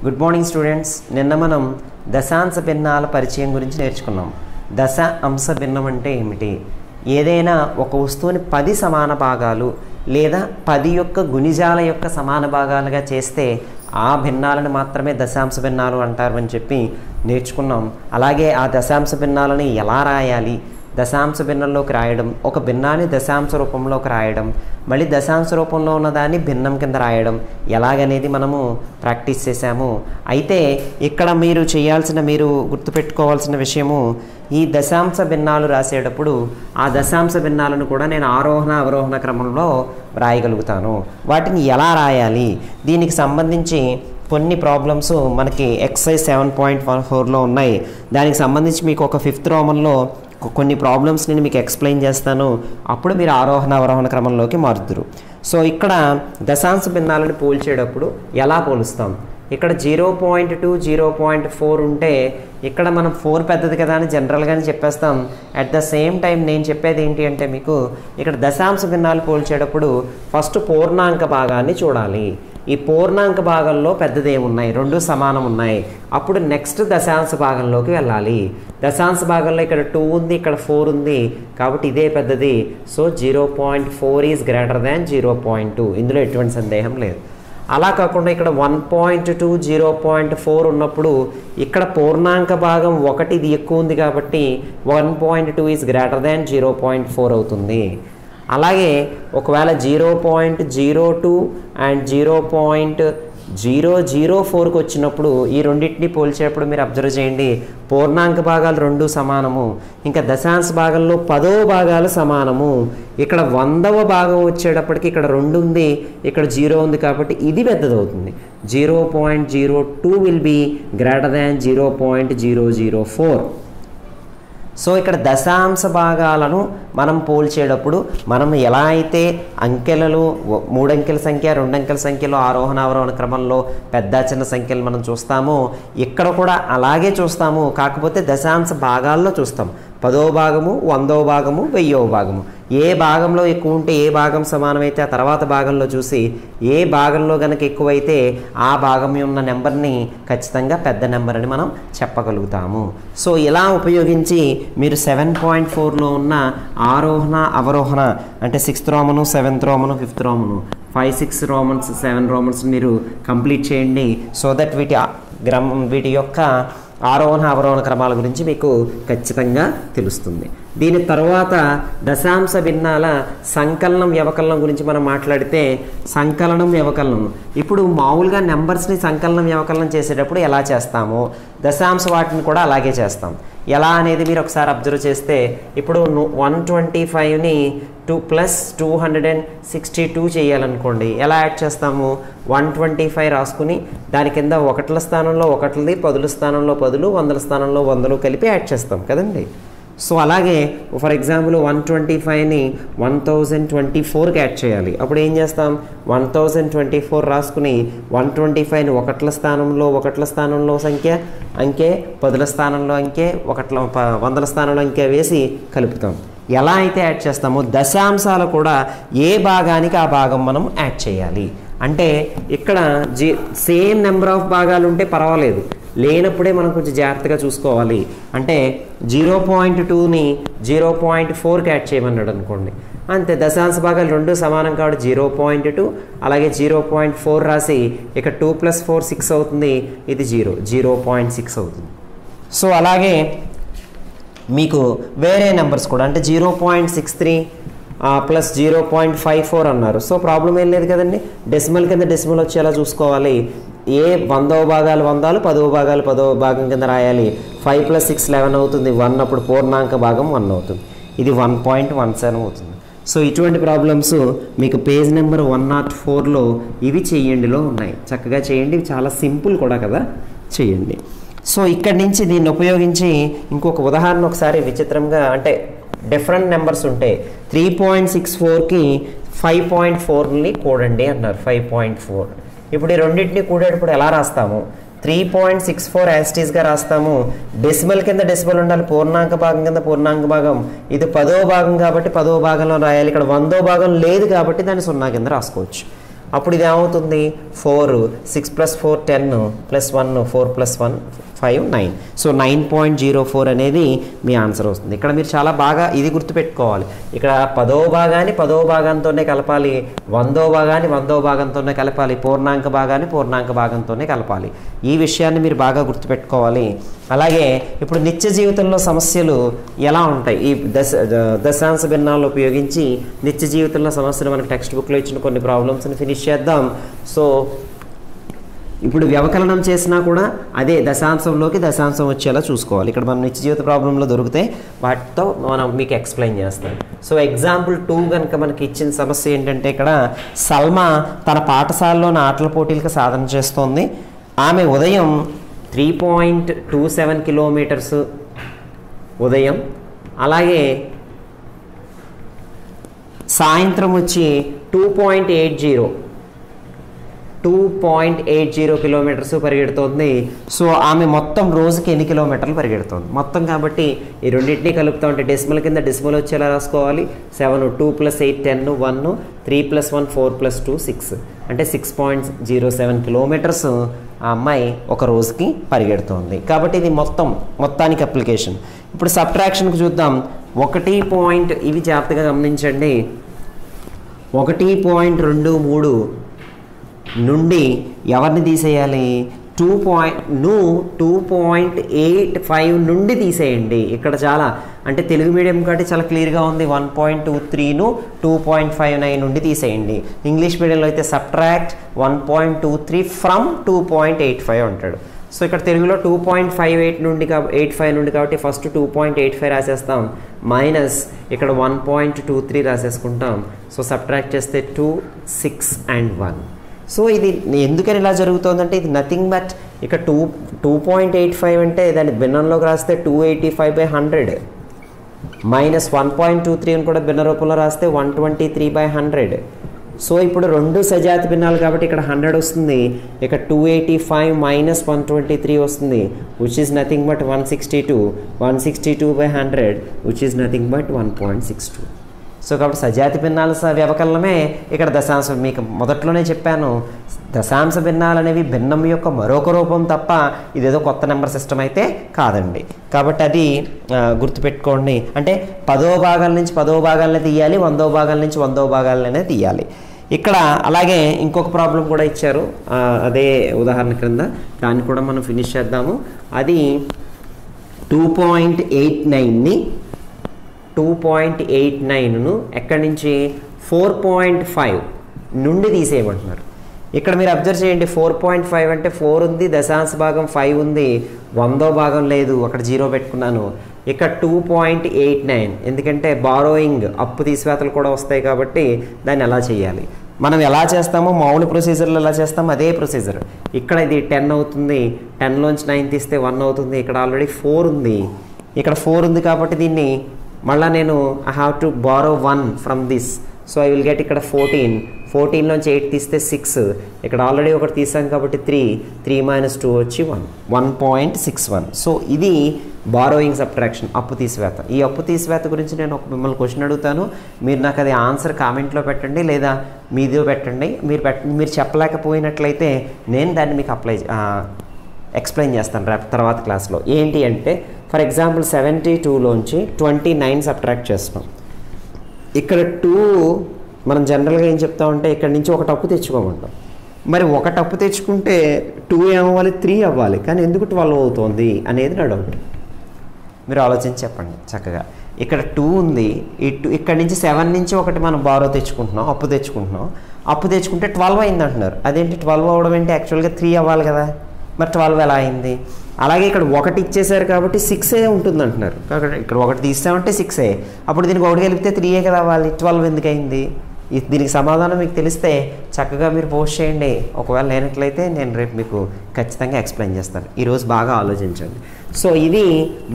Good morning students. నిన్న మనం దశాంశ భిన్నాల పరిచయం గురించి నేర్చుకున్నాం. దశ అంశ భిన్నం అంటే ఏమిటి? ఏదైనా ఒక వస్తువుని 10 సమాన భాగాలు లేదా 10 యొక్క గుణిజాల యొక్క సమాన భాగాలుగా చేస్తే ఆ భిన్నాలను మాత్రమే దశాంశ భిన్నాలు అంటారు అని చెప్పి నేర్చుకున్నాం. అలాగే ఆ దశాంశ భిన్నాలని ఎలా రాయాలి, దశాంశ భిన్నంలోకి రాయడం, ఒక భిన్నాన్ని దశాంశ రూపంలోకి రాయడం, మళ్ళీ దశాంశ రూపంలో ఉన్నదాన్ని భిన్నం కింద రాయడం ఎలాగనేది మనము ప్రాక్టీస్ చేశాము. అయితే ఇక్కడ మీరు గుర్తుపెట్టుకోవాల్సిన విషయము, ఈ దశాంశ భిన్నాలు రాసేటప్పుడు ఆ దశాంశ భిన్నాలను కూడా నేను ఆరోహణ అవరోహణ క్రమంలో రాయగలుగుతాను. వాటిని ఎలా రాయాలి, దీనికి సంబంధించి కొన్ని ప్రాబ్లమ్స్ మనకి ఎక్సైజ్ 7.14లో ఉన్నాయి. దానికి సంబంధించి మీకు ఒక 5th రోమన్లో కొన్ని ప్రాబ్లమ్స్ నేను మీకు ఎక్స్ప్లెయిన్ చేస్తాను. అప్పుడు మీరు ఆరోహణ అవరోహణ క్రమంలోకి మారుతురు. సో ఇక్కడ దశాంశ భిన్నాలను పోల్చేటప్పుడు ఎలా పోలుస్తాం? ఇక్కడ 0.2 0.4 ఉంటే ఇక్కడ మనం 4 పెద్దది కదా అని జనరల్గానే చెప్పేస్తాం. అట్ ద సేమ్ టైం నేను చెప్పేది ఏంటి అంటే, మీకు ఇక్కడ దశాంశ భిన్నాలు పోల్చేటప్పుడు ఫస్ట్ పూర్ణాంక భాగాన్ని చూడాలి. ఈ పూర్ణాంక భాగంలో పెద్దది ఏమున్నాయి, 2 సమానం ఉన్నాయి. అప్పుడు నెక్స్ట్ దశాంశ భాగంలోకి వెళ్ళాలి. దశాంశ భాగంలో ఇక్కడ 2 ఉంది, ఇక్కడ 4 ఉంది, కాబట్టి ఇదే పెద్దది. సో 0.4 ఈజ్ గ్రేటర్ దాన్ 0.2, ఇందులో ఎటువంటి సందేహం లేదు. అలా కాకుండా ఇక్కడ 1.2 0.4 ఉన్నప్పుడు ఇక్కడ పూర్ణాంక భాగం 1 ఇది ఎక్కువ ఉంది కాబట్టి 1.2 ఈజ్ గ్రేటర్ దాన్ 0.4 అవుతుంది. అలాగే ఒకవేళ 0.02 అండ్ 0.004కి వచ్చినప్పుడు ఈ రెండింటిని పోల్చేటప్పుడు మీరు అబ్జర్వ్ చేయండి, పూర్ణాంక భాగాలు 2 సమానము, ఇంకా దశాంశ భాగంలో 10వ భాగాలు సమానము. ఇక్కడ 100వ భాగం వచ్చేటప్పటికి ఇక్కడ 2 ఉంది, ఇక్కడ 0 ఉంది, కాబట్టి ఇది పెద్దదవుతుంది. 0.02 will be greater than 0.004. So ఇక్కడ దశాంశ భాగాలను మనం పోల్చేటప్పుడు మనం ఎలా అయితే అంకెలలో 3 అంకెల సంఖ్య 2 అంకెల సంఖ్యలో ఆరోహణ అవరోహణ క్రమంలో పెద్ద చిన్న సంఖ్యలు మనం చూస్తామో ఇక్కడ కూడా అలాగే చూస్తాము. కాకపోతే దశాంశ భాగాల్లో చూస్తాం. 10వ భాగము, 100వ భాగము, 1000వ భాగము. ఏ భాగంలో ఎక్కువ ఉంటే ఏ భాగం సమానమైతే ఆ తర్వాత భాగంలో చూసి ఏ భాగంలో కనుక ఎక్కువైతే ఆ భాగం ఉన్న నెంబర్ని ఖచ్చితంగా పెద్ద నెంబర్ అని మనం చెప్పగలుగుతాము. సో ఇలా ఉపయోగించి మీరు 7.4లో ఉన్న ఆరోహణ అవరోహణ అంటే 6th రోమను, 7th రోమను, 5th రోమను, 5, 6 రోమన్స్, 7 రోమన్స్ మీరు కంప్లీట్ చేయండి. సో దట్ వీటి యొక్క ఆరోహణ అవరోహణ క్రమాల గురించి మీకు ఖచ్చితంగా తెలుస్తుంది. దీని తర్వాత దశాంశ భిన్నాల సంకలనం వ్యవకలనం గురించి మనం మాట్లాడితే, సంకలనం వ్యవకలనం ఇప్పుడు మామూలుగా నెంబర్స్ని సంకలనం వ్యవకలనం చేసేటప్పుడు ఎలా చేస్తామో దశాంశ వాటిని కూడా అలాగే చేస్తాం. ఎలా అనేది మీరు ఒకసారి అబ్జర్వ్ చేస్తే, ఇప్పుడు 125ని 2 + 262 చేయాలనుకోండి, ఎలా యాడ్ చేస్తాము? 125 రాసుకుని దాని కింద 1ల స్థానంలో 1ది, 10ల స్థానంలో 10లు, 100ల స్థానంలో 100లు కలిపి యాడ్ చేస్తాం కదండి. సో అలాగే ఫర్ ఎగ్జాంపుల్ 125ని 1024కి యాడ్ చేయాలి. అప్పుడు ఏం చేస్తాం? 1024 రాసుకుని 125ని 1ల స్థానంలో అంకె 10ల స్థానంలో అంకె 100ల స్థానంలో అంకె వేసి కలుపుతాం. ఎలా అయితే యాడ్ చేస్తామో దశాంశాలు కూడా ఏ భాగానికి ఆ భాగం మనం యాడ్ చేయాలి. అంటే ఇక్కడ సేమ్ నెంబర్ ఆఫ్ భాగాలు ఉంటే పర్వాలేదు, లేనప్పుడే మనం కొంచెం జాగ్రత్తగా చూసుకోవాలి. అంటే 0.2ని 0.4కి యాడ్ చేయమన్నాడు అనుకోండి, అంతే. దశాంశ భాగాలు 2 సమానం కాబట్టి 0.2 అలాగే 0.4 రాసి ఇక్కడ 2 + 4 6 అవుతుంది, ఇది 0.6 అవుతుంది. సో అలాగే మీకు వేరే నెంబర్స్ కూడా అంటే 0.63 + 0.54 అన్నారు. సో ప్రాబ్లం ఏం లేదు కదండి, డెసిమల్ కింద డెసిమల్ వచ్చేలా చూసుకోవాలి. ఏ 100వ భాగాలు 100లు, 10వ భాగాలు 10వ భాగం కింద రాయాలి. 5 + 6 11 అవుతుంది, 1 అప్పుడు పూర్ణాంక భాగం 1 అవుతుంది, ఇది 1.17 అవుతుంది. సో ఇటువంటి ప్రాబ్లమ్స్ మీకు పేజ్ నెంబర్ 104లో ఇవి చెయ్యండిలో ఉన్నాయి. చక్కగా చేయండి, ఇవి చాలా సింపుల్ కూడా కదా, చేయండి. సో ఇక్కడి నుంచి దీన్ని ఉపయోగించి ఇంకొక ఉదాహరణ ఒకసారి విచిత్రంగా, అంటే డిఫరెంట్ నెంబర్స్ ఉంటాయి. 3.64కి 5.4ని కూడండి అన్నారు, 5.4. ఇప్పుడు ఈ రెండింటిని కూడేటప్పుడు ఎలా రాస్తాము? 3.64 యాస్టీస్గా రాస్తాము. డెసిమల్ కింద డెసిమల్ ఉండాలి, పూర్ణాంక భాగం కింద పూర్ణాంక భాగం. ఇది 10వ భాగం కాబట్టి 10వ భాగంలో రాయాలి. ఇక్కడ 100వ భాగం లేదు కాబట్టి దాన్ని 0 కింద రాసుకోవచ్చు. అప్పుడు ఇది ఏమవుతుంది 4 6 + 4 10 + 1 4 + 1 5 9. సో 9.04 అనేది మీ ఆన్సర్ వస్తుంది. ఇక్కడ మీరు చాలా బాగా ఇది గుర్తుపెట్టుకోవాలి. ఇక్కడ 10వ భాగాన్ని 10వ భాగంతోనే కలపాలి, 100వ భాగాన్ని 100వ భాగంతోనే కలపాలి, పూర్ణాంక భాగాన్ని పూర్ణాంక భాగంతోనే కలపాలి. ఈ విషయాన్ని మీరు బాగా గుర్తుపెట్టుకోవాలి. అలాగే ఇప్పుడు నిత్య జీవితంలో సమస్యలు ఎలా ఉంటాయి, ఈ దశాంశ భిన్నాలను ఉపయోగించి నిత్య జీవితంలో సమస్యలు మనకు టెక్స్ట్ బుక్లో ఇచ్చిన కొన్ని ప్రాబ్లమ్స్ని ఫినిష్ చేద్దాం. సో ఇప్పుడు వ్యవకలనం చేసినా కూడా అదే దశాంశంలోకి దశాంశం వచ్చేలా చూసుకోవాలి. ఇక్కడ మనం నిత్య జీవిత ప్రాబ్లంలో దొరికితే వాటితో మనం మీకు ఎక్స్ప్లెయిన్ చేస్తాం. సో ఎగ్జాంపుల్ 2 కనుక మనకి ఇచ్చిన సమస్య ఏంటంటే, ఇక్కడ సల్మా తన పాఠశాలలోని ఆటల పోటీలకు సాధన చేస్తోంది. ఆమె ఉదయం 3.27 కిలోమీటర్స్ ఉదయం, అలాగే సాయంత్రం వచ్చి 2.80 కిలోమీటర్స్ పరిగెడుతుంది. సో ఆమె మొత్తం రోజుకి ఎన్ని కిలోమీటర్లు పరిగెడుతుంది మొత్తం. కాబట్టి ఈ రెండింటినీ కలుపుతూ ఉంటే డెసిమల్ కింద డెసిమల్ వచ్చేలా రాసుకోవాలి. 7 2 + 8 10 1 3 + 1 4 + 2 6 అంటే 6.07 కిలోమీటర్స్ ఆ అమ్మాయి ఒక రోజుకి పరిగెడుతుంది. కాబట్టి ఇది మొత్తానికి అప్లికేషన్. ఇప్పుడు సబ్ట్రాక్షన్కి చూద్దాం. 1 ఇవి జాగ్రత్తగా గమనించండి. 1.23 నుండి ఎవరిని తీసేయాలి, 2.85 నుండి తీసేయండి. ఇక్కడ చాలా అంటే తెలుగు మీడియం కాబట్టి చాలా క్లియర్గా ఉంది. 1.23ను 2.59 నుండి తీసేయండి. ఇంగ్లీష్ మీడియంలో అయితే సబ్ట్రాక్ట్ 1.23 ఫ్రమ్ 2.85 అంటాడు. సో ఇక్కడ తెలుగులో 2.58 నుండి 85 నుండి కాబట్టి ఫస్ట్ 2.85 రాసేస్తాం, మైనస్ ఇక్కడ 1.23 రాసేసుకుంటాం. సో సబ్ట్రాక్ట్ చేస్తే 2 6 and 1. సో ఇది ఎందుకని ఇలా జరుగుతుందంటే ఇది నథింగ్ బట్ ఇక్కడ 2.85 అంటే దాని భిన్నంలోకి రాస్తే 285/100 మైనస్ 1.23 అని కూడా భిన్న రూపంలో రాస్తే 123/100. సో ఇప్పుడు రెండు సజాతి భిన్నాలు కాబట్టి ఇక్కడ 100 వస్తుంది, ఇక్కడ 285 మైనస్ 123 వస్తుంది, which is nothing but 162. 162/100 which is nothing but 1.62. So కాబట్టి సజాతి భిన్నాల వ్యవకలనమే ఇక్కడ దశాంశం. మీకు మొదట్లోనే చెప్పాను, దశాంశ భిన్నాలు అనేవి భిన్నం యొక్క మరొక రూపం తప్ప ఇదేదో కొత్త నెంబర్ సిస్టమ్ అయితే కాదండి. కాబట్టి అది గుర్తుపెట్టుకోండి. అంటే 10వ భాగాల నుంచి 10వ భాగాలనే తీయాలి, 100వ భాగాల నుంచి 100వ భాగాలనే తీయాలి. ఇక్కడ అలాగే ఇంకొక ప్రాబ్లం కూడా ఇచ్చారు అదే ఉదాహరణ క్రింద, దాన్ని కూడా మనం ఫినిష్ చేద్దాము. అది 2.89ని 2.89ను ఎక్కడి నుంచి 4.5 నుండి తీసేయమంటున్నారు. ఇక్కడ మీరు అబ్జర్వ్ చేయండి, 4.5 అంటే 4 ఉంది, దశాంశ భాగం 5 ఉంది, 100వ భాగం లేదు, అక్కడ 0 పెట్టుకున్నాను. ఇక్కడ 2.89 ఎందుకంటే బారోయింగ్ అప్పు తీసివేతలు కూడా వస్తాయి కాబట్టి దాన్ని ఎలా చేయాలి, మనం ఎలా చేస్తామో మామూలు ప్రొసీజర్లో ఎలా చేస్తామో అదే ప్రొసీజర్. ఇక్కడ ఇది 10 అవుతుంది, 10లోంచి 9 తీస్తే 1 అవుతుంది. ఇక్కడ ఆల్రెడీ 4 ఉంది, ఇక్కడ 4 ఉంది కాబట్టి దీన్ని మళ్ళీ నేను I have to borrow 1 from this. So I will get ఇక్కడ 14. 14లోంచి 8 తీస్తే 6, ఇక్కడ ఆల్రెడీ ఒకటి తీసాం కాబట్టి 3 - 2 వచ్చి 1.61. సో ఇది బారోయింగ్ సబ్ట్రాక్షన్, అప్పు తీసివేత. ఈ అప్పు తీసివేత గురించి నేను మిమ్మల్ని క్వశ్చన్ అడుగుతాను, మీరు నాకు అది ఆన్సర్ కామెంట్లో పెట్టండి లేదా మీదో పెట్టండి. మీరు చెప్పలేకపోయినట్లయితే నేను దాన్ని మీకు ఎక్స్ప్లెయిన్ చేస్తాను తర్వాత క్లాస్లో. ఏంటి అంటే ఫర్ ఎగ్జాంపుల్ 72లోంచి 29 సబ్ట్రాక్ట్ చేస్తున్నాం. ఇక్కడ 2 మనం జనరల్గా ఏం చెప్తామంటే ఇక్కడ నుంచి ఒక అప్పు తెచ్చుకోమంటాం. మరి ఒక అప్పు తెచ్చుకుంటే 2 ఏమవ్వాలి, 3 అవ్వాలి, కానీ ఎందుకు 12 అవుతుంది అనేది నా డౌట్. మీరు ఆలోచించి చెప్పండి చక్కగా. ఇక్కడ 2 ఉంది, ఇక్కడ నుంచి 7 నుంచి ఒకటి మనం బారో తెచ్చుకుంటున్నాం, అప్పు తెచ్చుకుంటే 12 అయింది అంటున్నారు. అదేంటి 12 అవ్వడం ఏంటి, యాక్చువల్గా 3 అవ్వాలి కదా, మరి 12 ఎలా అయింది? అలాగే ఇక్కడ 1 ఇచ్చేసారు కాబట్టి 6 ఉంటుంది అంటున్నారు. ఇక్కడ 1 తీస్తామంటే 6, అప్పుడు దీనికి 1 కలిపితే 3 కదా అవ్వాలి, 12 ఎందుకు అయింది? దీనికి సమాధానం మీకు తెలిస్తే చక్కగా మీరు పోస్ట్ చేయండి. ఒకవేళ లేనట్లయితే నేను రేపు మీకు ఖచ్చితంగా ఎక్స్ప్లెయిన్ చేస్తాను. ఈరోజు బాగా ఆలోచించండి. సో ఇది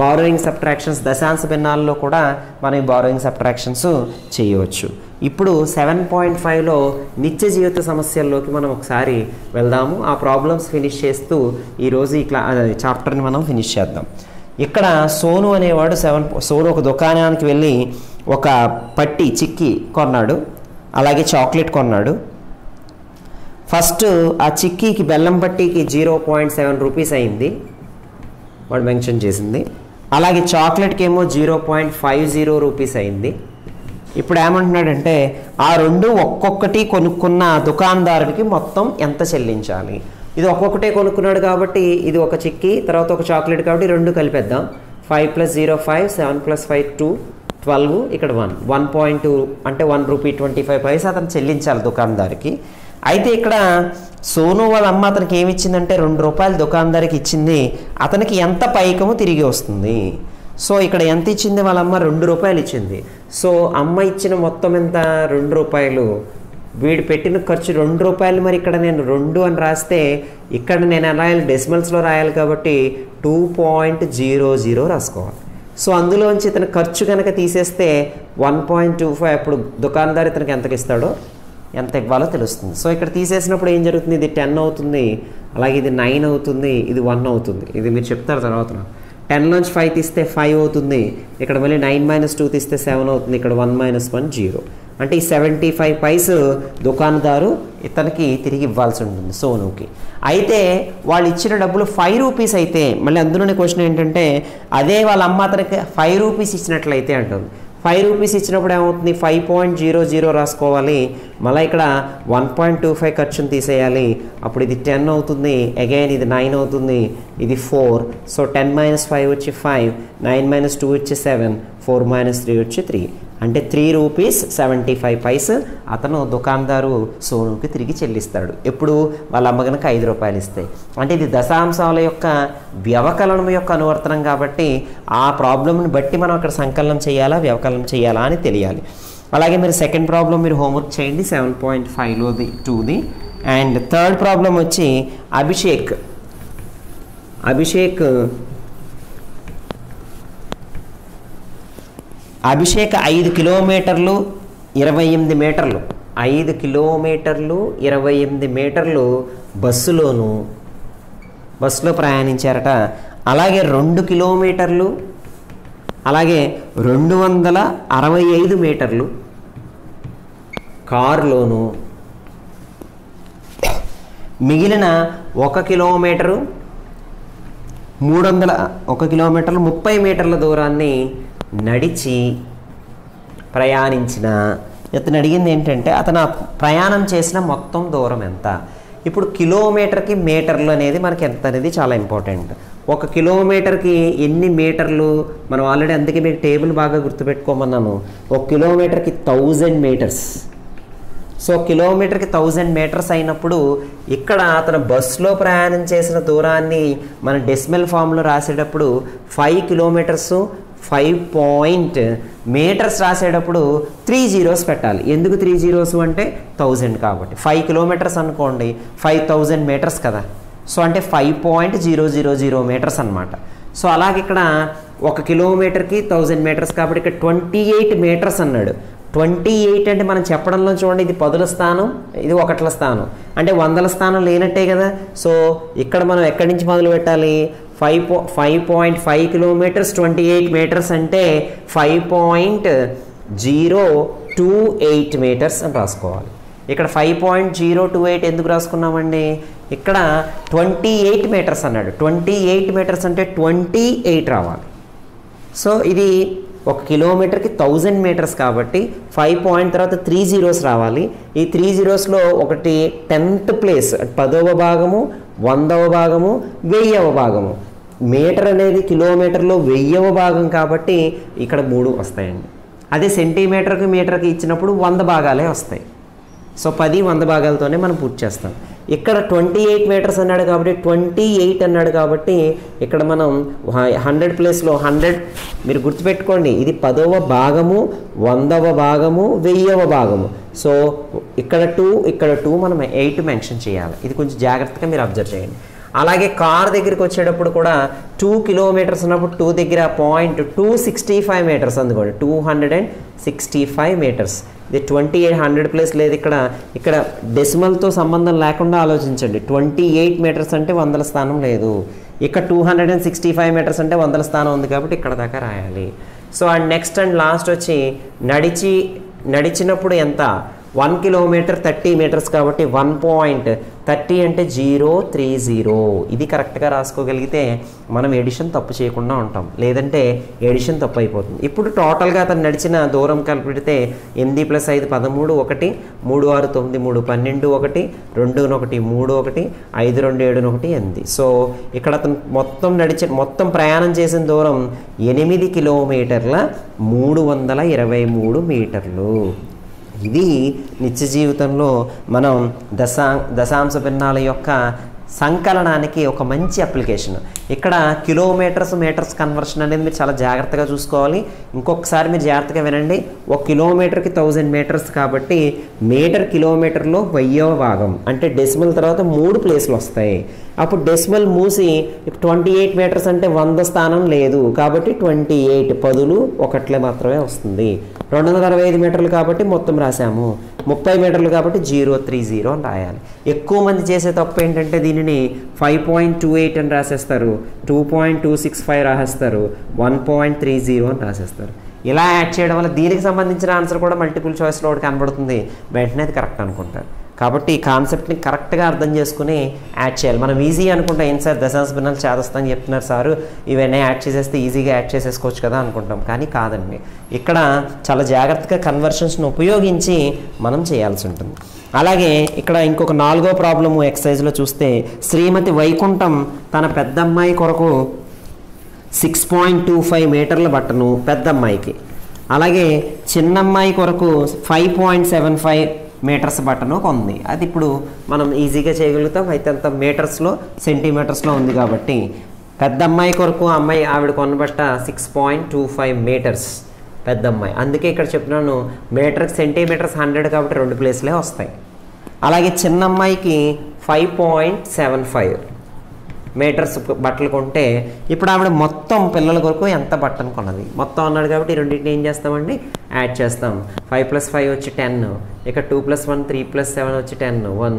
బారోయింగ్ సబ్ట్రాక్షన్స్. దశాంశ భిన్నాల్లో కూడా మనం ఈ బారోయింగ్ సబ్ట్రాక్షన్స్ చేయవచ్చు. ఇప్పుడు 7.5లో నిత్య జీవిత సమస్యల్లోకి మనం ఒకసారి వెళ్దాము. ఆ ప్రాబ్లమ్స్ ఫినిష్ చేస్తూ ఈరోజు ఈ చాప్టర్ని మనం ఫినిష్ చేద్దాం. ఇక్కడ సోను అనేవాడు సోను ఒక దుకాణానికి వెళ్ళి ఒక చిక్కీ కొన్నాడు, అలాగే చాక్లెట్ కొన్నాడు. ఫస్ట్ ఆ చిక్కీకి బెల్లం పట్టీకి 0.7 రూపీస్ అయింది వాడు మెన్షన్ చేసింది. అలాగే చాక్లెట్కి ఏమో 0.50 రూపీస్ అయింది. ఇప్పుడు ఏమంటున్నాడంటే ఆ రెండు ఒక్కొక్కటి కొనుక్కున్న దుకాణదారుడికి మొత్తం ఎంత చెల్లించాలి. ఇది ఒక్కొక్కటే కొనుక్కున్నాడు కాబట్టి ఇది ఒక చిక్కీ, తర్వాత ఒక చాక్లెట్ కాబట్టి రెండు కలిపేద్దాం. 5 + 0 5, 7 + 5 2, 12, ఇక్కడ 1.2 అంటే 1 రూపీ 25 పైసా అతను చెల్లించాలి దుకాణదారికి. అయితే ఇక్కడ సోను వాళ్ళ అమ్మ అతనికి ఏమి ఇచ్చిందంటే 2 రూపాయలు దుకాణదారికి ఇచ్చింది. అతనికి ఎంత పైకము తిరిగి వస్తుంది. సో ఇక్కడ ఎంత ఇచ్చింది వాళ్ళ అమ్మ? 2 రూపాయలు ఇచ్చింది. సో అమ్మ ఇచ్చిన మొత్తం ఎంత? 2 రూపాయలు. వీడు పెట్టిన ఖర్చు 2 రూపాయలు. మరి ఇక్కడ నేను 2 అని రాస్తే ఇక్కడ నేను రాయాలి డెసిమల్స్లో రాయాలి కాబట్టి 2.00 రాసుకోవాలి. సో అందులోంచి ఇతను ఖర్చు కనుక తీసేస్తే 1.25 అప్పుడు దుకాణదారు ఇతనికి ఎంతకి ఇస్తాడో ఎంత ఇవ్వాలో తెలుస్తుంది. సో ఇక్కడ తీసేసినప్పుడు ఏం జరుగుతుంది? ఇది 10 అవుతుంది, అలాగే ఇది 9 అవుతుంది, ఇది 1 అవుతుంది. ఇది మీరు చెప్తారు తర్వాత. 10 నుంచి 5 తీస్తే 5 అవుతుంది, ఇక్కడ మళ్ళీ 9 - 2 తీస్తే 7 అవుతుంది, ఇక్కడ 1 - 1 0. అంటే ఈ 75 పైసు దుకాణదారు ఇతనికి తిరిగి ఇవ్వాల్సి ఉంటుంది సోనుకి. అయితే వాళ్ళు ఇచ్చిన డబ్బులు 5 రూపీస్ అయితే మళ్ళీ అందులోనే క్వశ్చన్ ఏంటంటే అదే వాళ్ళ అమ్మ అతనికి 5 రూపీస్ ఇచ్చినట్లయితే అంటుంది. 5 రూపీస్ ఇచ్చినప్పుడు ఏమవుతుంది? 5.00 రాసుకోవాలి. మళ్ళీ ఇక్కడ 1.25 ఖర్చును తీసేయాలి. అప్పుడు ఇది 10 అవుతుంది, అగైన్ ఇది 9 అవుతుంది, ఇది 4. సో 10 - 5 వచ్చి 5, 9 - 2 వచ్చి 7, 4 - 3 వచ్చి 3. అంటే 3 రూపీస్ 75 పైసా అతను దుకాణదారు సోనుకి తిరిగి చెల్లిస్తాడు. ఎప్పుడు? వాళ్ళ అమ్మ కనుక 5 రూపాయలు ఇస్తాయి. అంటే ఇది దశాంశాల యొక్క వ్యవకలనం యొక్క అనువర్తనం కాబట్టి ఆ ప్రాబ్లంని బట్టి మనం అక్కడ సంకలనం చేయాలా వ్యవకలనం చేయాలా అని తెలియాలి. అలాగే మీరు సెకండ్ ప్రాబ్లం మీరు హోంవర్క్ చేయండి 7.5లోది 2ది. అండ్ థర్డ్ ప్రాబ్లం వచ్చి అభిషేక్ 5 కిలోమీటర్లు 28 మీటర్లు 5 కిలోమీటర్లు 28 మీటర్లు బస్సులో ప్రయాణించారట. అలాగే 2 కిలోమీటర్లు అలాగే 265 మీటర్లు కారులోను, మిగిలిన 1 కిలోమీటరు 30 మీటర్ల దూరాన్ని నడిచి ప్రయాణించిన. ఇతను అడిగింది ఏంటంటే అతను ప్రయాణం చేసిన మొత్తం దూరం ఎంత. ఇప్పుడు కిలోమీటర్కి మీటర్లు అనేది మనకి ఎంత అనేది చాలా ఇంపార్టెంట్. 1 కిలోమీటర్కి ఎన్ని మీటర్లు మనం ఆల్రెడీ అందుకే మీకు టేబుల్ బాగా గుర్తుపెట్టుకోమన్నాను. 1 కిలోమీటర్కి 1000 మీటర్స్. సో కిలోమీటర్కి 1000 మీటర్స్ అయినప్పుడు ఇక్కడ అతను బస్సులో ప్రయాణం చేసిన దూరాన్ని మన డెసిమల్ ఫామ్లో రాసేటప్పుడు 5 కిలోమీటర్స్ 5 మీటర్స్ రాసేటప్పుడు 3 zeros పెట్టాలి. ఎందుకు 3 zeros అంటే 1000 కాబట్టి. 5 కిలోమీటర్స్ అనుకోండి 5000 మీటర్స్ కదా. సో అంటే 5.000 మీటర్స్ అనమాట. సో అలాగే ఇక్కడ 1 కిలోమీటర్కి 1000 మీటర్స్ కాబట్టి ఇక్కడ 28 మీటర్స్ అన్నాడు. 28 అంటే మనం చెప్పడంలో చూడండి ఇది 10ల స్థానం, ఇది 1ల స్థానం, అంటే 100ల స్థానం లేనట్టే కదా. సో ఇక్కడ మనం ఎక్కడి నుంచి మొదలు పెట్టాలి? 5.5 కిలోమీటర్స్ 28 మీటర్స్ అంటే 5.028 మీటర్స్ అని రాసుకోవాలి. ఇక్కడ 5.028 ఎందుకు రాసుకున్నామండి? ఇక్కడ 28 మీటర్స్ అన్నాడు. 28 మీటర్స్ అంటే 28 రావాలి. సో ఇది 1 కిలోమీటర్కి 1000 మీటర్స్ కాబట్టి 5 పాయింట్ తర్వాత 3 zeros రావాలి. ఈ 3 zerosలో ఒకటి 10th ప్లేస్ 10వ భాగము, 100వ భాగము, 1000వ భాగము. మీటర్ అనేది కిలోమీటర్లో 1000వ భాగం కాబట్టి ఇక్కడ 3 వస్తాయండి. అదే సెంటీమీటర్కి మీటర్కి ఇచ్చినప్పుడు 100 భాగాలే వస్తాయి. సో 10 100 భాగాలతోనే మనం పూర్తి చేస్తాం. ఇక్కడ 28 మీటర్స్ అన్నాడు కాబట్టి 28 అన్నాడు కాబట్టి ఇక్కడ మనం 100 ప్లేస్లో 100 మీరు గుర్తుపెట్టుకోండి. ఇది 10వ భాగము, 100వ భాగము, 1000వ భాగము. సో ఇక్కడ 2 మనం 8 మెన్షన్ చేయాలి. ఇది కొంచెం జాగ్రత్తగా మీరు అబ్జర్వ్ చేయండి. అలాగే కార్ దగ్గరికి వచ్చేటప్పుడు కూడా 2 కిలోమీటర్స్ ఉన్నప్పుడు 2 దగ్గర పాయింట్ 265 మీటర్స్ అందుకోండి. 265 మీటర్స్. ఇది 2800 ప్లేస్ లేదు ఇక్కడ డెసిమల్తో సంబంధం లేకుండా ఆలోచించండి. 28 మీటర్స్ అంటే 100ల స్థానం లేదు. ఇక్కడ 265 మీటర్స్ అంటే 100ల స్థానం ఉంది కాబట్టి ఇక్కడ దాకా రాయాలి. So and next and last వచ్చి నడిచినప్పుడు ఎంత? 1 కిలోమీటర్ 30 మీటర్స్ కాబట్టి 1.30 అంటే 030. ఇది కరెక్ట్గా రాసుకోగలిగితే మనం ఎడిషన్ తప్పు చేయకుండా ఉంటాం, లేదంటే ఎడిషన్ తప్పు అయిపోతుంది. ఇప్పుడు టోటల్గా అతను నడిచిన దూరం కలిపితే 8 + 5 13, 1 3 6 9 3 12, 1 2 1 3 1 5 2 7 1 8. సో ఇక్కడ అతను మొత్తం ప్రయాణం చేసిన దూరం 8 కిలోమీటర్ల 323 మీటర్లు. ఇది నిత్య జీవితంలో మనం దశాంశ భిన్నాల యొక్క సంకలనానికి ఒక మంచి అప్లికేషన్. ఇక్కడ మీటర్స్ కన్వర్షన్ అనేది మీరు చాలా జాగ్రత్తగా చూసుకోవాలి. ఇంకొకసారి మీరు జాగ్రత్తగా వినండి. 1 కిలోమీటర్కి 1000 మీటర్స్ కాబట్టి మీటర్ కిలోమీటర్లో 1000వ భాగం అంటే డెసిమల్ తర్వాత 3 ప్లేస్లు వస్తాయి. అప్పుడు డెసిమల్ మూసి 28 మీటర్స్ అంటే 100 స్థానం లేదు కాబట్టి 28 పదులు 1 మాత్రమే వస్తుంది. 265 మీటర్లు కాబట్టి మొత్తం రాసాము. 30 మీటర్లు కాబట్టి 030 అని రాయాలి. ఎక్కువ మంది చేసే తప్పు ఏంటంటే దీనిని 5.28 అని రాసేస్తారు, 2.265 రాసేస్తారు, 1.30 అని రాసేస్తారు. ఇలా యాడ్ చేయడం వల్ల దీనికి సంబంధించిన ఆన్సర్ కూడా మల్టిపుల్ చాయిస్లో ఒకటి కనబడుతుంది, వెంటనే అది కరెక్ట్ అనుకుంటారు. కాబట్టి ఈ కాన్సెప్ట్ని కరెక్ట్గా అర్థం చేసుకుని యాడ్ చేయాలి. మనం ఈజీ అనుకుంటాం, ఏం సార్ దశాంశ భిన్నాలు చేదొస్తాయని చెప్తున్నారు సారు, ఇవన్నీ యాడ్ చేసేస్తే ఈజీగా యాడ్ చేసేసుకోవచ్చు కదా అనుకుంటాం, కానీ కాదండి. ఇక్కడ చాలా జాగ్రత్తగా కన్వర్షన్స్ని ఉపయోగించి మనం చేయాల్సి ఉంటుంది. అలాగే ఇక్కడ ఇంకొక 4వ ప్రాబ్లము ఎక్సర్సైజ్లో చూస్తే, శ్రీమతి వైకుంఠం తన పెద్దమ్మాయి కొరకు 6.25 మీటర్ల బట్టను పెద్దమ్మాయికి, అలాగే చిన్నమ్మాయి కొరకు 5.75 మీటర్స్ బట్టను కొంది. అది ఇప్పుడు మనం ఈజీగా చేయగలుగుతాం. అయితే అంత మీటర్స్లో సెంటీమీటర్స్లో ఉంది కాబట్టి పెద్దమ్మాయి కొరకు ఆవిడ కొన్న బట్ట 6.25 మీటర్స్ పెద్దమ్మాయి. అందుకే ఇక్కడ చెప్తున్నాను మీటర్కి సెంటీమీటర్స్ 100 కాబట్టి 2 ప్లేస్లే వస్తాయి. అలాగే చిన్నమ్మాయికి 5.75 మీటర్స్ బట్టలు కొంటే ఇప్పుడు ఆవిడ మొత్తం పిల్లల కొరకు ఎంత బట్టను కొన్నది మొత్తం అన్నాడు కాబట్టి ఈ రెండింటిని ఏం చేస్తామండి, యాడ్ చేస్తాం. 5 + 5 వచ్చి 10, ఇక 2 + 1 3 + 7 వచ్చి 10, 1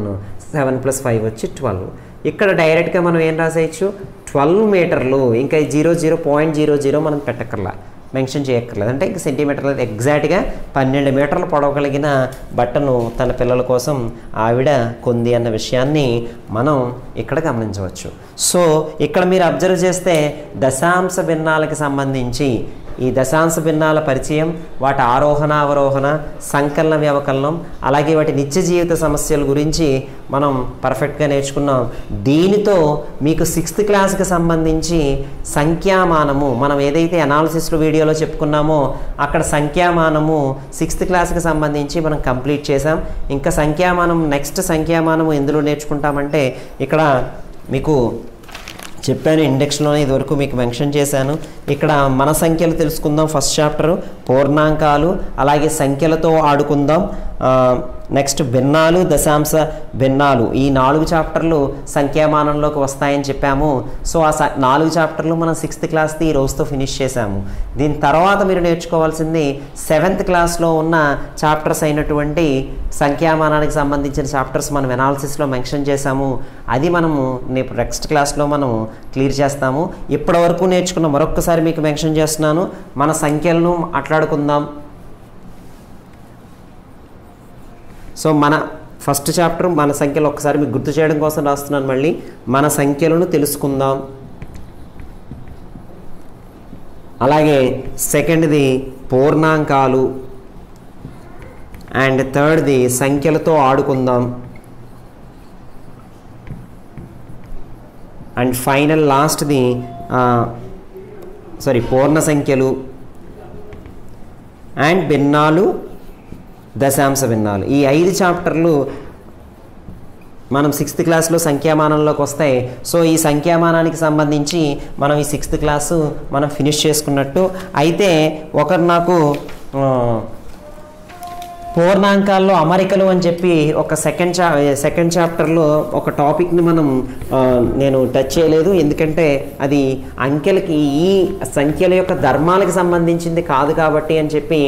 7 + 5 వచ్చి 12. ఇక్కడ డైరెక్ట్గా మనం ఏం రాసేయచ్చు, 12 మీటర్లు. ఇంకా 0.00 మనం పెట్టక్కర్లా, మెన్షన్ చేయక్కర్లేదు. అంటే ఇంక సెంటీమీటర్లు ఎగ్జాక్ట్గా 12 మీటర్లు పొడవు కలిగిన బట్టను తన పిల్లల కోసం ఆవిడ కొంది అన్న విషయాన్ని మనం ఇక్కడ గమనించవచ్చు. సో ఇక్కడ మీరు అబ్జర్వ్ చేస్తే దశాంశ భిన్నాలకు సంబంధించి ఈ దశాంశ భిన్నాల పరిచయం, వాటి ఆరోహణ అవరోహణ, సంకలన వ్యవకలనం, అలాగే వాటి నిత్య జీవిత సమస్యల గురించి మనం పర్ఫెక్ట్గా నేర్చుకున్నాం. దీనితో మీకు 6th క్లాస్కి సంబంధించి సంఖ్యామానము, మనం ఏదైతే అనాలిసిస్లో వీడియోలో చెప్పుకున్నామో అక్కడ సంఖ్యామానము 6th క్లాస్కి సంబంధించి మనం కంప్లీట్ చేసాం. ఇంకా సంఖ్యామానం నెక్స్ట్ సంఖ్యామానము ఎందులో నేర్చుకుంటామంటే ఇక్కడ మీకు చెప్పాను, ఇండెక్స్లోనే ఇదివరకు మీకు మెన్షన్ చేశాను. ఇక్కడ మన సంఖ్యలు తెలుసుకుందాం, ఫస్ట్ చాప్టర్ పూర్ణాంకాలు, అలాగే సంఖ్యలతో ఆడుకుందాం. నెక్స్ట్ భిన్నాలు, దశాంశ భిన్నాలు, ఈ 4 చాప్టర్లు సంఖ్యామానంలోకి వస్తాయని చెప్పాము. సో ఆ 4 చాప్టర్లు మనం 6th క్లాస్ది ఈ రోజుతో ఫినిష్ చేశాము. దీని తర్వాత మీరు నేర్చుకోవాల్సింది 7th క్లాస్లో ఉన్న చాప్టర్స్ అయినటువంటి సంఖ్యామానానికి సంబంధించిన చాప్టర్స్ మనం ఎనాలిసిస్లో మెన్షన్ చేశాము. అది మనము నెక్స్ట్ క్లాస్లో మనము క్లియర్ చేస్తాము. ఇప్పటి వరకు నేర్చుకున్న మరొక్కసారి మీకు మెన్షన్ చేస్తున్నాను, మన సంఖ్యలను మాట్లాడుకుందాం. సో మన ఫస్ట్ చాప్టర్ మన సంఖ్యలు ఒక్కసారి మీకు గుర్తు చేయడం కోసం రాస్తున్నాను. మళ్ళీ మన సంఖ్యలను తెలుసుకుందాం. అలాగే సెకండ్ది పూర్ణాంకాలు, అండ్ థర్డ్ది సంఖ్యలతో ఆడుకుందాం, అండ్ ఫైనల్ లాస్ట్ది పూర్ణ సంఖ్యలు అండ్ భిన్నాలు, దశాంశ భిన్నాలు. ఈ 5 చాప్టర్లు మనం 6th క్లాస్లో సంఖ్యామానంలోకి వస్తాయి. సో ఈ సంఖ్యామానానికి సంబంధించి మనం ఈ 6th క్లాసు మనం ఫినిష్ చేసుకున్నట్టు. అయితే ఒకరు నాకు పూర్ణాంకాల్లో అమరికలు అని చెప్పి ఒక సెకండ్ చాప్టర్లో ఒక టాపిక్ని నేను టచ్ చేయలేదు, ఎందుకంటే అది అంకెలకి ఈ సంఖ్యల యొక్క ధర్మాలకు సంబంధించింది కాదు కాబట్టి అని చెప్పి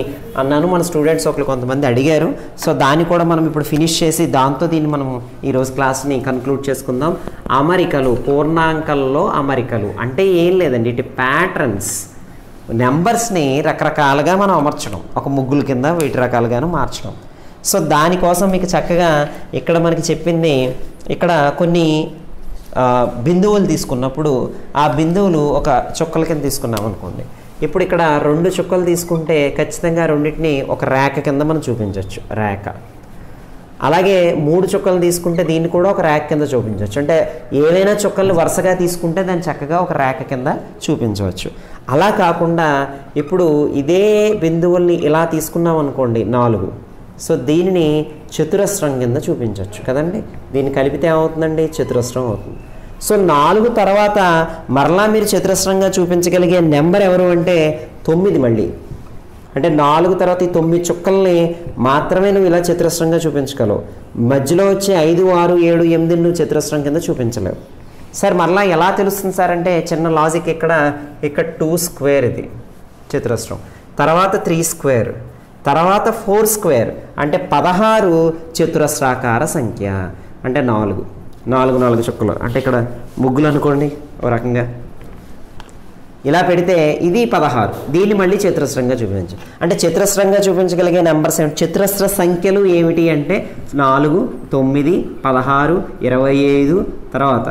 అన్నాను. మన స్టూడెంట్స్ కొంతమంది అడిగారు. సో దాన్ని కూడా మనం ఇప్పుడు ఫినిష్ చేసి దాంతో దీన్ని మనం ఈరోజు క్లాస్ని కన్క్లూడ్ చేసుకుందాం. అమరికలు, పూర్ణాంకాల్లో అమరికలు అంటే ఏం లేదండి, ఇటు ప్యాటర్న్స్, నెంబర్స్ని రకరకాలుగా మనం అమర్చడం, ఒక ముగ్గుల కింద వీటి రకాలుగాను మార్చడం. సో దానికోసం మీకు చక్కగా ఇక్కడ మనకి చెప్పింది, ఇక్కడ కొన్ని బిందువులు తీసుకున్నప్పుడు ఆ బిందువులు ఒక చుక్కల కింద తీసుకున్నాం అనుకోండి. ఇప్పుడు ఇక్కడ 2 చుక్కలు తీసుకుంటే ఖచ్చితంగా రెండింటిని ఒక రేఖ కింద మనం చూపించవచ్చు, రేఖ. అలాగే 3 చుక్కలు తీసుకుంటే దీన్ని కూడా ఒక రేఖ కింద చూపించవచ్చు. అంటే ఏవైనా చుక్కల్ని వరుసగా తీసుకుంటే దాన్ని చక్కగా ఒక రేఖ కింద చూపించవచ్చు. అలా కాకుండా ఇప్పుడు ఇదే బిందువుల్ని ఇలా తీసుకున్నాం అనుకోండి 4, సో దీనిని చతురస్రం కింద చూపించవచ్చు కదండి. దీన్ని కలిపితే ఏమవుతుందండి? చతురస్రం అవుతుంది. సో 4 తర్వాత మరలా మీరు చతురస్రంగా చూపించగలిగే నెంబర్ ఎవరు అంటే 9. మళ్ళీ అంటే 4 తర్వాత ఈ 9 చుక్కల్ని మాత్రమే నువ్వు ఇలా చతురస్రంగా చూపించగలవు. మధ్యలో వచ్చే 5, 6, 7, 8 నువ్వు చతురస్రం కింద చూపించలేవు. సార్ మరలా ఎలా తెలుస్తుంది సార్ అంటే చిన్న లాజిక్, ఇక్కడ 2 స్క్వేర్ ఇది చతురస్రం, తర్వాత 3 స్క్వేర్, తర్వాత 4 స్క్వేర్, అంటే 16 చతురస్రాకార సంఖ్య. అంటే 4 చుక్కలు, అంటే ఇక్కడ ముగ్గులు అనుకోండి ఓ రకంగా ఇలా పెడితే ఇది 16. దీన్ని మళ్ళీ చతురస్రంగా చూపించు. అంటే చతురస్రంగా చూపించగలిగే నెంబర్స్ ఏమిటి, చతురస్ర సంఖ్యలు ఏమిటి అంటే 4, 9, 16, 25, తర్వాత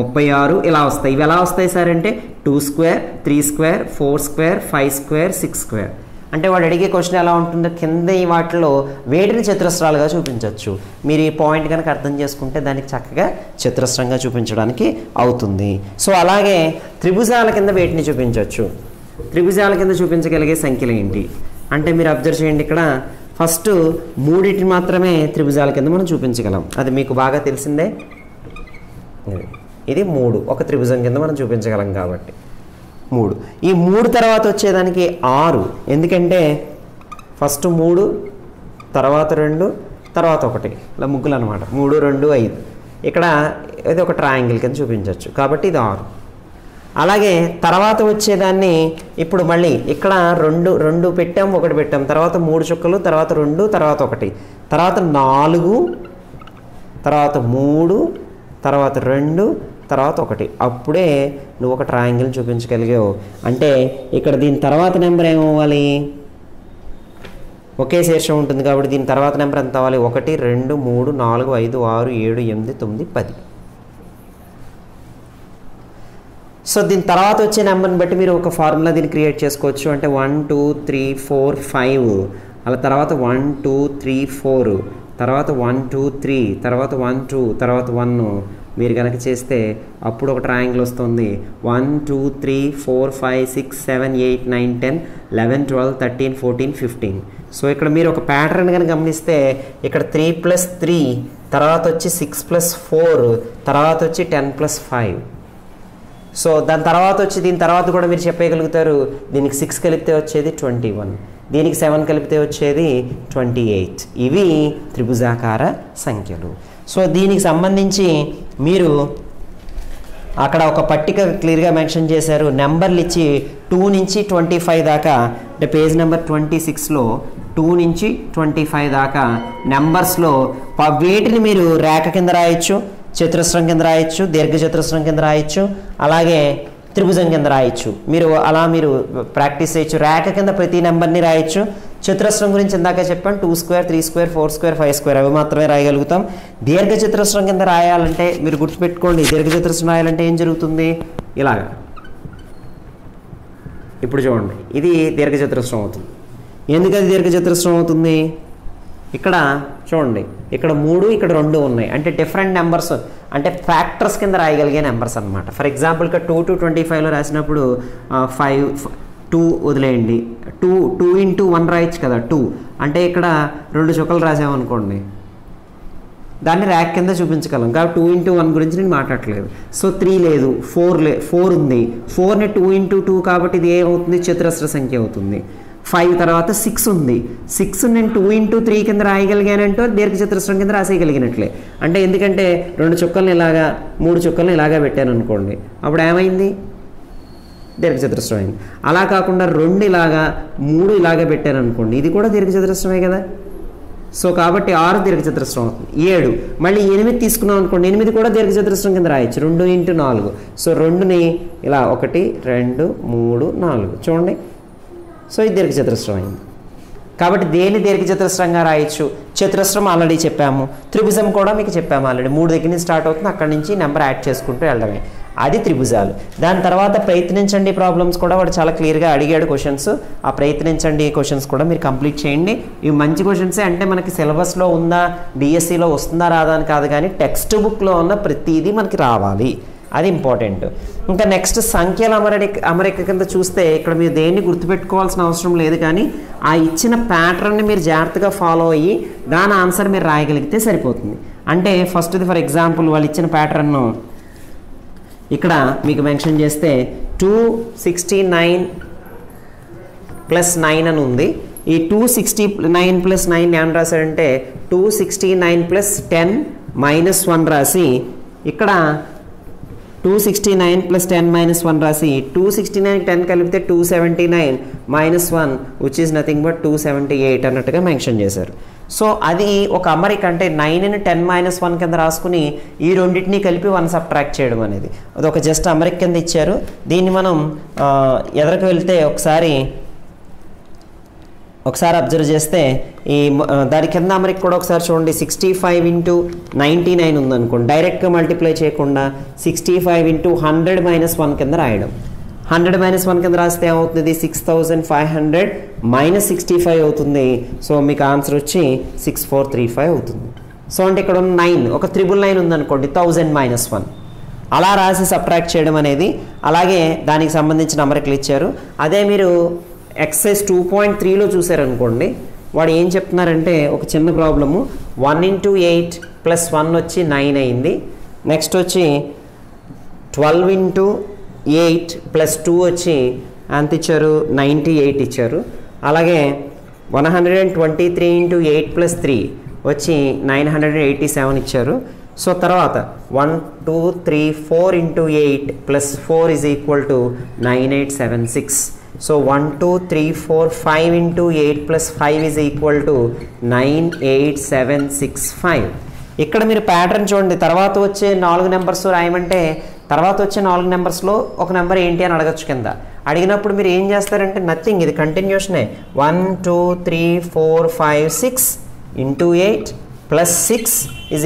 36 ఇలా వస్తాయి. ఇవి ఎలా వస్తాయి సార్ అంటే 2 square, 3 square, 4 square, 5 square, 6 square. అంటే వాడు అడిగే క్వశ్చన్ ఎలా ఉంటుందో కింద ఈ వాటిలో వేటిని చతురస్రాలుగా చూపించవచ్చు. మీరు ఈ పాయింట్ కనుక అర్థం చేసుకుంటే దానికి చక్కగా చతురస్రంగా చూపించడానికి అవుతుంది. సో అలాగే త్రిభుజాల కింద వేటిని చూపించవచ్చు, త్రిభుజాల కింద చూపించగలిగే సంఖ్యలు ఏంటి అంటే మీరు అబ్జర్వ్ చేయండి. ఇక్కడ ఫస్ట్ 3 మాత్రమే త్రిభుజాల కింద మనం చూపించగలం, అది మీకు బాగా తెలిసిందే. ఇది 3 ఒక త్రిభుజం కింద మనం చూపించగలం కాబట్టి 3. ఈ 3 తర్వాత వచ్చేదానికి 6, ఎందుకంటే ఫస్ట్ 3, తర్వాత 2, తర్వాత 1 ఇలా ముగ్గులు అనమాట. 3, 2, 5 ఇక్కడ ఇది ఒక ట్రయాంగిల్ కింద చూపించవచ్చు కాబట్టి ఇది 6. అలాగే తర్వాత వచ్చేదాన్ని ఇప్పుడు మళ్ళీ ఇక్కడ 2 పెట్టాం, 1 పెట్టాం, తర్వాత 3 చుక్కలు, తర్వాత 2, తర్వాత 1, తర్వాత 4, తర్వాత 3, తర్వాత 2, తర్వాత 1. అప్పుడే నువ్వు ఒక ట్రయాంగిల్ చూపించగలిగావు. అంటే ఇక్కడ దీని తర్వాత నెంబర్ ఏమవ్వాలి, ఒకే శీర్షం ఉంటుంది కాబట్టి దీని తర్వాత నెంబర్ ఎంత అవ్వాలి, 1, 2, 3, 4, 5, 6, 7, 8, 9, 10. సో దీని తర్వాత వచ్చే నెంబర్ని బట్టి మీరు ఒక ఫార్ములా దీన్ని క్రియేట్ చేసుకోవచ్చు. అంటే 1, 2, 3, 4, 5 అలా తర్వాత 1, 2, 3, 4 తర్వాత 1, 2, 3 తర్వాత 1, 2 తర్వాత 1 మీరు కనుక చేస్తే అప్పుడు ఒక ట్రయాంగిల్ వస్తుంది. 1, 2, 3, 4, 5, 6, 7, 8, 9, 10, 11, 12, 13, 14, 15. సో ఇక్కడ మీరు ఒక ప్యాటర్న్ కనుక గమనిస్తే ఇక్కడ 3 + 3 తర్వాత వచ్చి 6 + 4 తర్వాత వచ్చి 10 + 5. సో దాని తర్వాత వచ్చి దీని తర్వాత కూడా మీరు చెప్పగలుగుతారు దీనికి 6 కలిపితే వచ్చేది 21, దీనికి 7 కలిపితే వచ్చేది 28. ఇవి త్రిభుజాకార సంఖ్యలు. సో దీనికి సంబంధించి మీరు అక్కడ ఒక పట్టిక క్లియర్గా మెన్షన్ చేశారు. నెంబర్లు ఇచ్చి 2 నుంచి 25 దాకా, అంటే పేజ్ నెంబర్ 26లో 2 నుంచి 25 దాకా నెంబర్స్లో వేటిని మీరు రేఖ కింద రాయొచ్చు, చతురస్రం కింద రాయొచ్చు, దీర్ఘచతురస్రం కింద రాయొచ్చు, అలాగే త్రిభుజం కింద రాయొచ్చు. మీరు అలా మీరు ప్రాక్టీస్ చేయొచ్చు. రేఖ కింద ప్రతి నెంబర్ని రాయొచ్చు. చతురస్రం గురించి ఇందాక చెప్పాను, 2 స్క్వేర్, 3 స్క్వేర్, 4 స్క్వేర్, 5 స్క్వేర్ అవి మాత్రమే రాయగలుగుతాం. దీర్ఘచతురస్రం కింద రాయాలంటే మీరు గుర్తుపెట్టుకోండి, దీర్ఘచతురస్రం రాయాలంటే ఏం జరుగుతుంది, ఇలాగా. ఇప్పుడు చూడండి, ఇది దీర్ఘచతురస్రం అవుతుంది. ఎందుకు అది దీర్ఘచతురస్రం అవుతుంది, ఇక్కడ చూడండి, ఇక్కడ 3 ఇక్కడ 2 ఉన్నాయి. అంటే డిఫరెంట్ నెంబర్స్, అంటే ఫ్యాక్టర్స్ కింద రాయగలిగే నెంబర్స్ అనమాట. ఫర్ ఎగ్జాంపుల్ ఇక్కడ 2 to 25లో రాసినప్పుడు 5, 2 వదిలేయండి, 2 into 1 రాయొచ్చు కదా. 2 అంటే ఇక్కడ 2 చుక్కలు రాసామనుకోండి, దాన్ని ర్యాక్ కింద చూపించగలం కాబట్టి 2 into 1 గురించి నేను మాట్లాడట్లేదు. సో 3 లేదు, 4 ఉంది. 4ని 2 into 2 కాబట్టి ఇది ఏమవుతుంది, చతురస్ర సంఖ్య అవుతుంది. 5 తర్వాత 6 ఉంది. 6 నేను 2 into 3 కింద రాయగలిగానంటే దీర్ఘచతురస్రం కింద రాసేయగలిగినట్లే. అంటే ఎందుకంటే 2 చుక్కల్ని ఇలాగా 3 చుక్కల్ని ఇలాగా పెట్టాను అనుకోండి, అప్పుడు ఏమైంది, దీర్ఘచతురస్రం అయింది. అలా కాకుండా 2 ఇలాగా 3 ఇలాగా పెట్టాను అనుకోండి, ఇది కూడా దీర్ఘచతురస్రమే కదా. సో కాబట్టి 6 దీర్ఘచతురస్రం అవుతుంది. 7 మళ్ళీ 8 తీసుకున్నాం అనుకోండి, 8 కూడా దీర్ఘచతురస్రం కింద రాయొచ్చు, 2 into 4. సో 2ని ఇలా 1, 2, 3, 4 చూడండి. సో ఇది దీర్ఘచతురస్రం అయింది. కాబట్టి దేని దీర్ఘచతురస్రంగా రాయొచ్చు? చతురస్రం ఆల్రెడీ చెప్పాము, త్రిభుజం కూడా మీకు చెప్పాము ఆల్రెడీ. 3 దగ్గర నుంచి స్టార్ట్ అవుతుంది, అక్కడి నుంచి నెంబర్ యాడ్ చేసుకుంటూ వెళ్ళడమే, అది త్రిభుజాలు. దాని తర్వాత ప్రయత్నించండి ప్రాబ్లమ్స్ కూడా వాడు చాలా క్లియర్గా అడిగాడు క్వశ్చన్స్. ఆ ప్రయత్నించండి క్వశ్చన్స్ కూడా మీరు కంప్లీట్ చేయండి. ఇవి మంచి క్వశ్చన్సే, అంటే మనకి సిలబస్లో ఉందా, డిఎస్సిలో వస్తుందా రాదా అని కాదు, కానీ టెక్స్ట్ బుక్లో ఉన్న ప్రతిదీ మనకి రావాలి, అది ఇంపార్టెంట్. ఇంకా నెక్స్ట్ సంఖ్యల అమరిక కింద చూస్తే ఇక్కడ మీరు దేన్ని గుర్తుపెట్టుకోవాల్సిన అవసరం లేదు, కానీ ఆ ఇచ్చిన ప్యాటర్న్ని మీరు జాగ్రత్తగా ఫాలో అయ్యి దాని ఆన్సర్ మీరు రాయగలిగితే సరిపోతుంది. అంటే ఫస్ట్ది ఫర్ ఎగ్జాంపుల్ వాళ్ళు ఇచ్చిన ప్యాటర్న్ను ఇక్కడ మీకు మెన్షన్ చేస్తే 269 + 9 అని ఉంది. ఈ 269 + 9 ఏమని రాశాడంటే 269 + 10 - 1 రాసి, ఇక్కడ 269 + 10 - 1 రాసి 269 10 కలిపితే 279 - 1 విచ్ ఈజ్ నథింగ్ బట్ 278 అన్నట్టుగా మెన్షన్ చేశారు. సో అది ఒక అమరిక, అంటే 9ని 10 - 1 కింద రాసుకుని ఈ రెండింటినీ కలిపి 1 సబ్ట్రాక్ట్ చేయడం అనేది అది ఒక జస్ట్ అమరిక కింద ఇచ్చారు. దీన్ని మనం ఎదరకు వెళ్తే ఒకసారి అబ్జర్వ్ చేస్తే ఈ దాని కింద అమరిక కూడా ఒకసారి చూడండి. 65 × 99 ఉందనుకోండి, డైరెక్ట్గా మల్టిప్లై చేయకుండా 65 × 100 - 1 కింద రాయడం. 100 - 1 కింద రాస్తే ఏమవుతుంది? 6500 - 65 అవుతుంది. సో మీకు ఆన్సర్ వచ్చి 6435 అవుతుంది. సో అంటే ఇక్కడ ఉన్న 9 ఒక 999 ఉందనుకోండి, 1000 - 1 అలా రాసి సబ్ట్రాక్ట్ చేయడం అనేది. అలాగే దానికి సంబంధించిన అమరికలు ఇచ్చారు. అదే మీరు ఎక్సైజ్ 2.3లో చూసారనుకోండి, వాడు ఏం చెప్తున్నారంటే ఒక చిన్న ప్రాబ్లము 1 × 8 + 1 వచ్చి 9 అయింది. నెక్స్ట్ వచ్చి 12 × 8 + 2 వచ్చి ఎంత ఇచ్చారు? 98 ఇచ్చారు. అలాగే 123 × 8 + 3 వచ్చి 987 ఇచ్చారు. సో తర్వాత 1 2 3 4 × 8 + 4 = 9876. సో 1 2 3 4 5 × 8 + 5 = 98765. ఇక్కడ మీరు ప్యాటర్న్ చూడండి. తర్వాత వచ్చే 4 నెంబర్స్ రాయమంటే తర్వాత వచ్చే 4 నెంబర్స్లో ఒక నెంబర్ ఏంటి అని అడగచ్చు కింద. అడిగినప్పుడు మీరు ఏం చేస్తారంటే నథింగ్, ఇది కంటిన్యూషనే. 1 2 3 4 5 6 × 8 + 6 =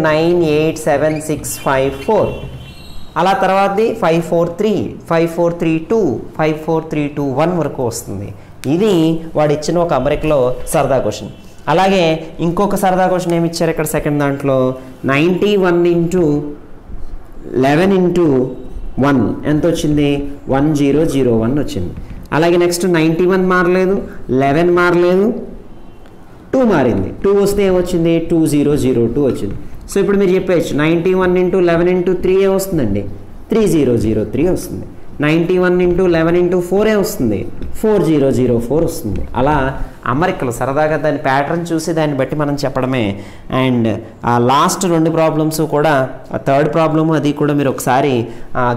98765 అలా తర్వాతది 543 5432 54321 వరకు వస్తుంది. ఇది వాడు ఇచ్చిన ఒక అమరికలో సరదా క్వశ్చన్. అలాగే ఇంకొక సరదా క్వశ్చన్ ఏమి ఇచ్చారు ఇక్కడ సెకండ్ దాంట్లో 91 × 11 × 1 ఎంత వచ్చింది? 1001 వచ్చింది. అలాగే నెక్స్ట్ 91 మారలేదు, 11 మారలేదు, 2 మారింది. 2 వస్తే ఏమొచ్చింది? 2002 వచ్చింది. సో ఇప్పుడు మీరు చెప్పేయచ్చు 91 × 11 × 3 ఏ వస్తుందండి? 3003 వస్తుంది. 91 × 11 × 4 ఏ వస్తుంది? 4004 వస్తుంది. అలా అమరికలు సరదాగా దాని ప్యాటర్న్ చూసి దాన్ని బట్టి మనం చెప్పడమే. అండ్ ఆ లాస్ట్ 2 ప్రాబ్లమ్స్ కూడా, థర్డ్ ప్రాబ్లము అది కూడా మీరు ఒకసారి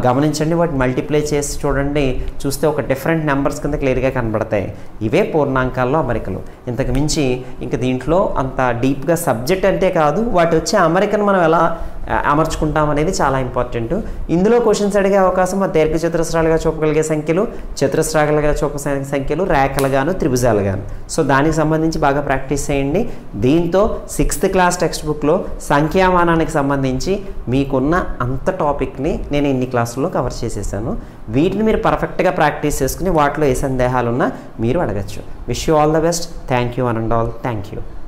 గమనించండి. వాటి మల్టిప్లై చేసి చూడండి, చూస్తే ఒక డిఫరెంట్ నెంబర్స్ కింద క్లియర్గా కనబడతాయి. ఇవే పూర్ణాంకాల్లో అమరికలు. ఇంతకు మించి ఇంకా దీంట్లో అంత డీప్గా సబ్జెక్ట్ అంటే కాదు, వాటి వచ్చే అమరికను మనం ఎలా అమర్చుకుంటాం అనేది చాలా ఇంపార్టెంట్. ఇందులో క్వశ్చన్స్ అడిగే అవకాశం దీర్ఘ చతురస్రాలుగా చూపగలిగే సంఖ్యలు, చతురస్రాలుగా చూప సంఖ్యలు, రేఖలుగాను, త్రిభుజాలుగాను. సో దానికి సంబంధించి బాగా ప్రాక్టీస్ చేయండి. దీంతో 6th క్లాస్ టెక్స్ట్ బుక్లో సంఖ్యామానానికి సంబంధించి మీకున్న అంత టాపిక్ని నేను ఇన్ని క్లాసుల్లో కవర్ చేసేసాను. వీటిని మీరు పర్ఫెక్ట్గా ప్రాక్టీస్ చేసుకుని వాటిలో ఏ సందేహాలున్నా మీరు అడగచ్చు. Wish you all the best. Thank you one and all. Thank you.